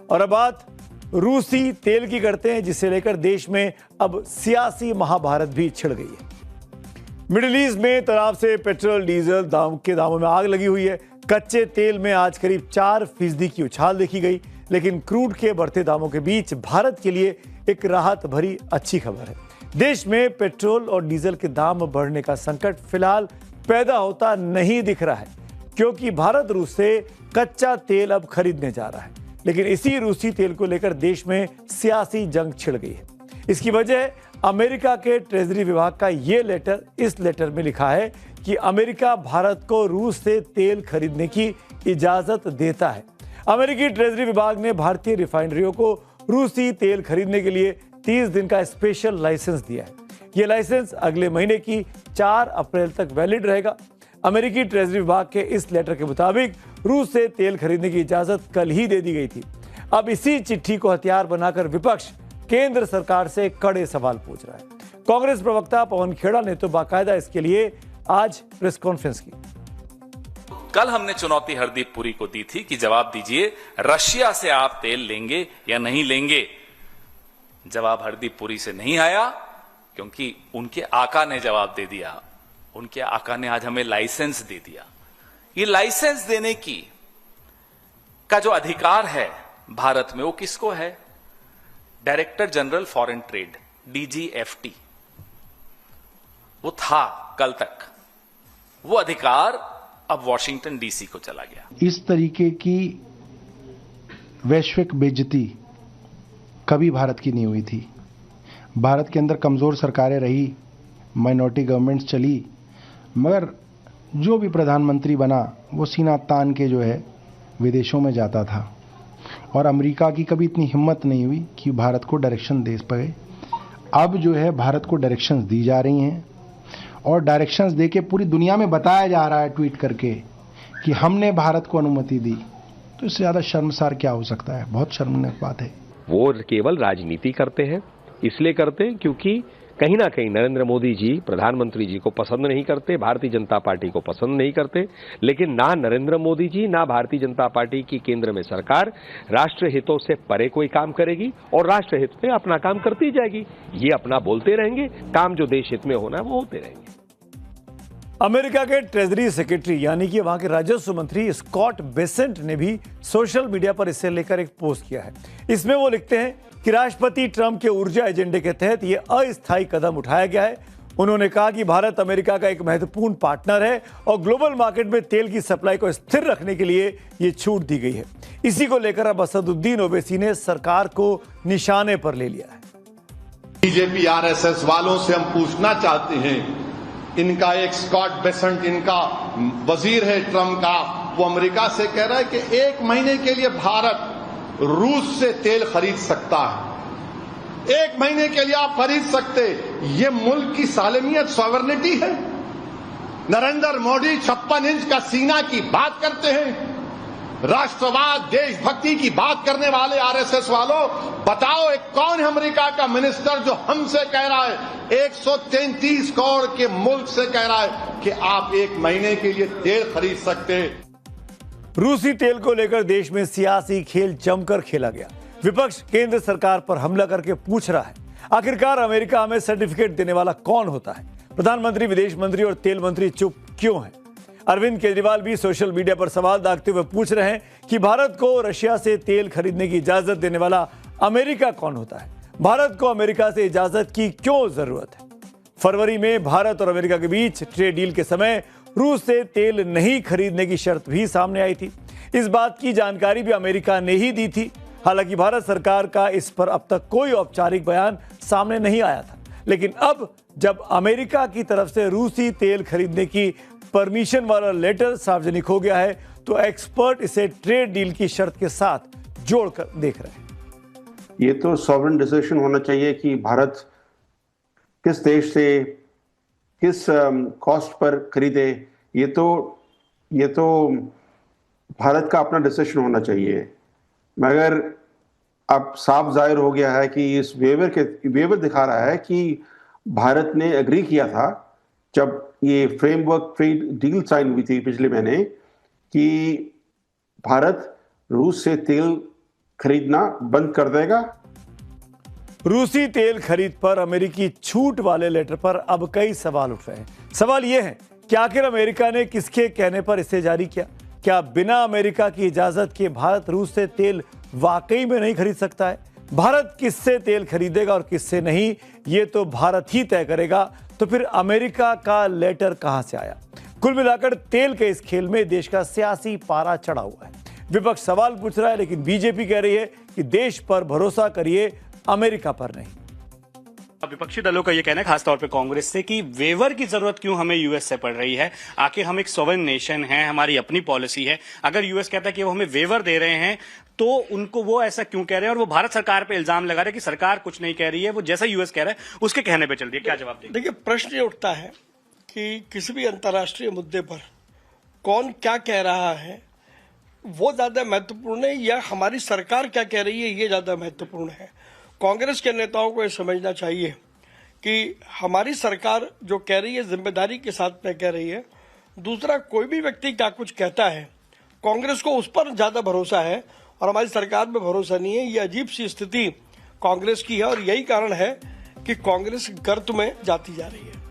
और अब बात रूसी तेल की करते हैं, जिसे लेकर देश में अब सियासी महाभारत भी छिड़ गई है। मिडिल ईस्ट में तनाव से पेट्रोल डीजल दामों में आग लगी हुई है। कच्चे तेल में आज करीब 4% की उछाल देखी गई, लेकिन क्रूड के बढ़ते दामों के बीच भारत के लिए एक राहत भरी अच्छी खबर है। देश में पेट्रोल और डीजल के दाम बढ़ने का संकट फिलहाल पैदा होता नहीं दिख रहा है, क्योंकि भारत रूस से कच्चा तेल अब खरीदने जा रहा है। लेकिन इसी रूसी तेल को लेकर देश में सियासी जंग छिड़ गई है। इसकी वजह अमेरिका के ट्रेजरी विभाग का ये लेटर, इस लेटर में लिखा है कि अमेरिका भारत को रूस से तेल खरीदने की इजाजत देता है। अमेरिकी ट्रेजरी विभाग ने भारतीय रिफाइनरियों को रूसी तेल खरीदने के लिए 30 दिन का स्पेशल लाइसेंस दिया है। यह लाइसेंस अगले महीने की 4 अप्रैल तक वैलिड रहेगा। अमेरिकी ट्रेजरी विभाग के इस लेटर के मुताबिक रूस से तेल खरीदने की इजाजत कल ही दे दी गई थी। अब इसी चिट्ठी को हथियार बनाकर विपक्ष केंद्र सरकार से कड़े सवाल पूछ रहा है। कांग्रेस प्रवक्ता पवन खेड़ा ने तो बाकायदा इसके लिए आज प्रेस कॉन्फ्रेंस की। कल हमने चुनौती हरदीप पुरी को दी थी कि जवाब दीजिए, रशिया से आप तेल लेंगे या नहीं लेंगे। जवाब हरदीप पुरी से नहीं आया, क्योंकि उनके आका ने जवाब दे दिया। उनके आका ने आज हमें लाइसेंस दे दिया। ये लाइसेंस देने का जो अधिकार है भारत में, वो किसको है? Director general foreign trade, DGFT, वो था कल तक। वो अधिकार अब वॉशिंगटन DC को चला गया। इस तरीके की वैश्विक बेइज्जती कभी भारत की नहीं हुई थी। भारत के अंदर कमजोर सरकारें रही, माइनॉरिटी गवर्नमेंट्स चली, मगर जो भी प्रधानमंत्री बना वो सीना तान के जो है विदेशों में जाता था। और अमेरिका की कभी इतनी हिम्मत नहीं हुई कि भारत को डायरेक्शन दे पाए। अब जो है भारत को डायरेक्शंस दी जा रही हैं, और डायरेक्शंस देके पूरी दुनिया में बताया जा रहा है ट्वीट करके कि हमने भारत को अनुमति दी। तो इससे ज़्यादा शर्मसार क्या हो सकता है? बहुत शर्मनाक बात है। वो केवल राजनीति करते हैं, इसलिए करते हैं क्योंकि कहीं ना कहीं नरेंद्र मोदी जी प्रधानमंत्री जी को पसंद नहीं करते, भारतीय जनता पार्टी को पसंद नहीं करते। लेकिन ना नरेंद्र मोदी जी ना भारतीय जनता पार्टी की केंद्र में सरकार राष्ट्र हितों से परे कोई काम करेगी, और राष्ट्र हित में अपना काम करती जाएगी। ये अपना बोलते रहेंगे, काम जो देश हित में होना है वो होते रहेंगे। अमेरिका के ट्रेजरी सेक्रेटरी यानी कि वहां के राजस्व मंत्री स्कॉट बेसेंट ने भी सोशल मीडिया पर इसे लेकर एक पोस्ट किया है। इसमें वो लिखते हैं कि राष्ट्रपति ट्रंप के ऊर्जा एजेंडे के तहत ये अस्थायी कदम उठाया गया है। उन्होंने कहा कि भारत अमेरिका का एक महत्वपूर्ण पार्टनर है और ग्लोबल मार्केट में तेल की सप्लाई को स्थिर रखने के लिए ये छूट दी गई है। इसी को लेकर अब असदुद्दीन ओवैसी ने सरकार को निशाने पर ले लिया है। बीजेपी RSS वालों से हम पूछना चाहते हैं, इनका एक स्कॉट बेसेंट, इनका वजीर है ट्रंप का, वो अमेरिका से कह रहा है कि 1 महीने के लिए भारत रूस से तेल खरीद सकता है। 1 महीने के लिए आप खरीद सकते। ये मुल्क की सालमियत, सॉवरेनिटी है। नरेंद्र मोदी 56 इंच का सीना की बात करते हैं। राष्ट्रवाद, देशभक्ति की बात करने वाले RSS वालों, बताओ एक कौन है अमेरिका का मिनिस्टर जो हमसे कह रहा है, 133 करोड़ के मुल्क से कह रहा है कि आप 1 महीने के लिए तेल खरीद सकते हैं। रूसी तेल को लेकर देश में सियासी खेल जमकर खेला गया। विपक्ष केंद्र सरकार पर हमला करके पूछ रहा है, आखिरकार अमेरिका में सर्टिफिकेट देने वाला कौन होता है? प्रधानमंत्री, विदेश मंत्री और तेल मंत्री चुप क्यों हैं? अरविंद केजरीवाल भी सोशल मीडिया पर सवाल दागते हुए पूछ रहे हैं कि भारत को रशिया से तेल खरीदने की इजाजत देने वाला अमेरिका कौन होता है? भारत को अमेरिका से इजाजत की क्यों जरूरत है? फरवरी में भारत और अमेरिका के बीच ट्रेड डील के समय रूस से तेल नहीं खरीदने की शर्त भी सामने आई थी। इस बात की जानकारी भी अमेरिका ने ही दी थी। हालांकि भारत सरकार का इस पर अब तक कोई औपचारिक बयान सामने नहीं आया था। लेकिन अब जब अमेरिका की तरफ से रूसी तेल खरीदने की परमिशन वाला लेटर सार्वजनिक हो गया है, तो एक्सपर्ट इसे ट्रेड डील की शर्त के साथ जोड़कर देख रहे हैं। ये तो सॉवरेन डिसीजन होना चाहिए कि भारत किस देश से किस कॉस्ट पर खरीदे। ये तो भारत का अपना डिसीजन होना चाहिए। मगर अब साफ जाहिर हो गया है कि इस वेवर दिखा रहा है कि भारत ने एग्री किया था जब ये फ्रेमवर्क ट्रेड डील साइन हुई थी पिछले महीने, कि भारत रूस से तेल खरीदना बंद कर देगा। रूसी तेल खरीद पर अमेरिकी छूट वाले लेटर पर अब कई सवाल उठ रहे हैं। सवाल यह है कि आखिर अमेरिका ने किसके कहने पर इसे जारी किया? क्या बिना अमेरिका की इजाजत के भारत रूस से तेल वाकई में नहीं खरीद सकता है? भारत किससे तेल खरीदेगा और किससे नहीं, ये तो भारत ही तय करेगा। तो फिर अमेरिका का लेटर कहां से आया? कुल मिलाकर तेल के इस खेल में देश का सियासी पारा चढ़ा हुआ है। विपक्ष सवाल पूछ रहा है, लेकिन बीजेपी कह रही है कि देश पर भरोसा करिए, अमेरिका पर नहीं। विपक्षी दलों का यह कहना है, खासतौर पे कांग्रेस से, कि वेवर की जरूरत क्यों हमें यूएस से पड़ रही है? आखिर हम एक सॉवरेन नेशन हैं, हमारी अपनी पॉलिसी है। अगर यूएस कहता है कि वो हमें वेवर दे रहे हैं तो उनको वो ऐसा क्यों कह रहे हैं? और वो भारत सरकार पे इल्जाम लगा रहे हैं कि सरकार कुछ नहीं कह रही है, वो जैसा यूएस कह रहा है उसके कहने पे चल रही है। क्या जवाब देंगे? देखिए, प्रश्न ये उठता है कि किसी भी अंतर्राष्ट्रीय मुद्दे पर कौन क्या कह रहा है वो ज्यादा महत्वपूर्ण है या हमारी सरकार क्या कह रही है ये ज्यादा महत्वपूर्ण है? कांग्रेस के नेताओं को यह समझना चाहिए कि हमारी सरकार जो कह रही है जिम्मेदारी के साथ में कह रही है। दूसरा, कोई भी व्यक्ति क्या कुछ कहता है, कांग्रेस को उस पर ज्यादा भरोसा है और हमारी सरकार में भरोसा नहीं है। ये अजीब सी स्थिति कांग्रेस की है और यही कारण है कि कांग्रेस गर्त में जाती जा रही है।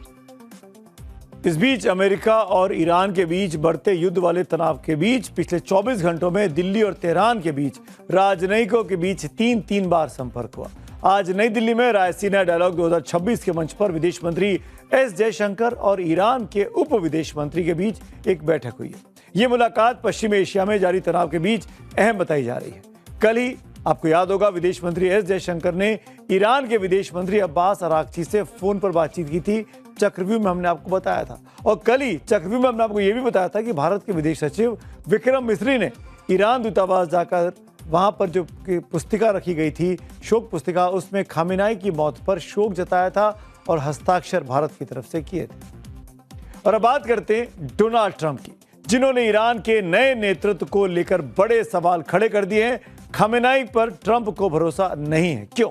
इस बीच अमेरिका और ईरान के बीच बढ़ते युद्ध वाले तनाव के बीच पिछले 24 घंटों में दिल्ली और तेहरान के बीच राजनयिकों के बीच तीन बार संपर्क हुआ। आज नई दिल्ली में रायसीना डायलॉग 2026 के मंच पर विदेश मंत्री एस जयशंकर और ईरान के उप विदेश मंत्री के बीच एक बैठक हुई है। ये मुलाकात पश्चिमी एशिया में जारी तनाव के बीच अहम बताई जा रही है। कल ही आपको याद होगा, विदेश मंत्री एस जयशंकर ने ईरान के विदेश मंत्री अब्बास अरागची से फोन पर बातचीत की थी। चक्रव्यूह में हमने आपको बताया था, और कल ही चक्रव्यूह में हमने आपको यह भी बताया था कि भारत के विदेश सचिव विक्रम मिस्री ने ईरान दूतावास जाकर वहां पर जो पुस्तिका रखी गई थी, शोक पुस्तिका, उसमें खामेनाई की मौत पर शोक जताया था और हस्ताक्षर भारत की तरफ से किए थे। और अब बात करते हैं डोनाल्ड ट्रंप की, जिन्होंने ईरान के नए नेतृत्व को लेकर बड़े सवाल खड़े कर दिए हैं। खामेनाई पर ट्रंप को भरोसा नहीं है, क्यों?